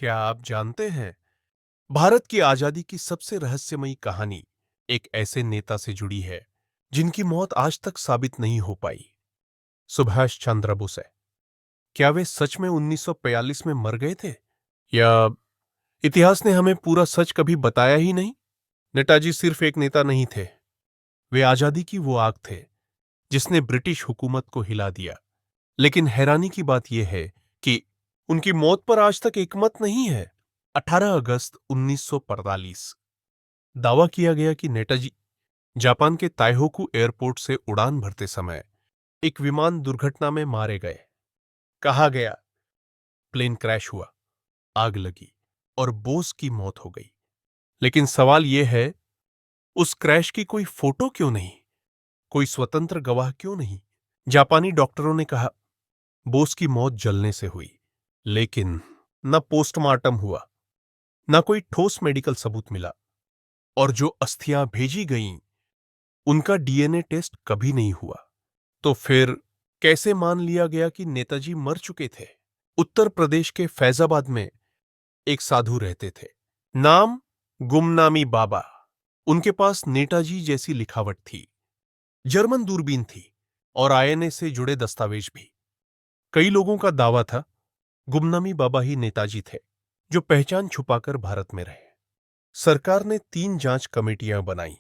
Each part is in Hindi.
क्या आप जानते हैं, भारत की आजादी की सबसे रहस्यमयी कहानी एक ऐसे नेता से जुड़ी है जिनकी मौत आज तक साबित नहीं हो पाई। सुभाष चंद्र बोस है। क्या वे सच में 1942 में मर गए थे, या इतिहास ने हमें पूरा सच कभी बताया ही नहीं? नेताजी सिर्फ एक नेता नहीं थे, वे आजादी की वो आग थे जिसने ब्रिटिश हुकूमत को हिला दिया। लेकिन हैरानी की बात यह है कि उनकी मौत पर आज तक एकमत नहीं है। 18 अगस्त 1945 दावा किया गया कि नेताजी जापान के ताइहोकू एयरपोर्ट से उड़ान भरते समय एक विमान दुर्घटना में मारे गए। कहा गया प्लेन क्रैश हुआ, आग लगी और बोस की मौत हो गई। लेकिन सवाल यह है, उस क्रैश की कोई फोटो क्यों नहीं, कोई स्वतंत्र गवाह क्यों नहीं? जापानी डॉक्टरों ने कहा बोस की मौत जलने से हुई, लेकिन न पोस्टमार्टम हुआ, न कोई ठोस मेडिकल सबूत मिला, और जो अस्थियां भेजी गईं उनका डीएनए टेस्ट कभी नहीं हुआ। तो फिर कैसे मान लिया गया कि नेताजी मर चुके थे? उत्तर प्रदेश के फैजाबाद में एक साधु रहते थे, नाम गुमनामी बाबा। उनके पास नेताजी जैसी लिखावट थी, जर्मन दूरबीन थी और आईएनए से जुड़े दस्तावेज भी। कई लोगों का दावा था गुमनामी बाबा ही नेताजी थे जो पहचान छुपाकर भारत में रहे। सरकार ने 3 जांच कमेटियां बनाई।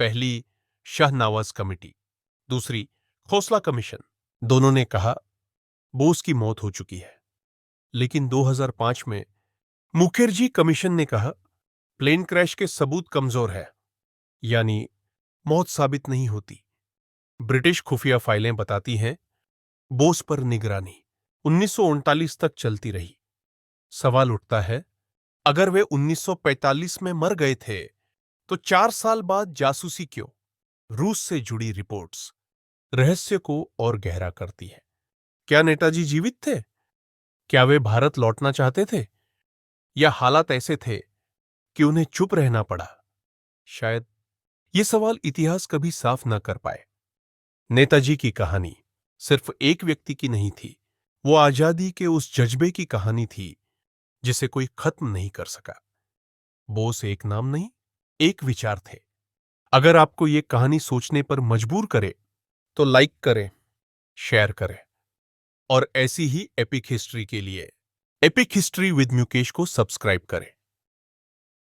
पहली शाहनवाज कमेटी, दूसरी खोसला कमीशन। दोनों ने कहा बोस की मौत हो चुकी है। लेकिन 2005 में मुखर्जी कमीशन ने कहा प्लेन क्रैश के सबूत कमजोर है, यानी मौत साबित नहीं होती। ब्रिटिश खुफिया फाइलें बताती हैं बोस पर निगरानी 1939 तक चलती रही। सवाल उठता है, अगर वे 1945 में मर गए थे तो 4 साल बाद जासूसी क्यों? रूस से जुड़ी रिपोर्ट्स रहस्य को और गहरा करती है। क्या नेताजी जीवित थे? क्या वे भारत लौटना चाहते थे, या हालात ऐसे थे कि उन्हें चुप रहना पड़ा? शायद ये सवाल इतिहास कभी साफ न कर पाए। नेताजी की कहानी सिर्फ एक व्यक्ति की नहीं थी, वो आजादी के उस जज्बे की कहानी थी जिसे कोई खत्म नहीं कर सका। बोस एक नाम नहीं, एक विचार थे। अगर आपको ये कहानी सोचने पर मजबूर करे तो लाइक करें, शेयर करें, और ऐसी ही एपिक हिस्ट्री के लिए एपिक हिस्ट्री विद म्युकेश को सब्सक्राइब करें।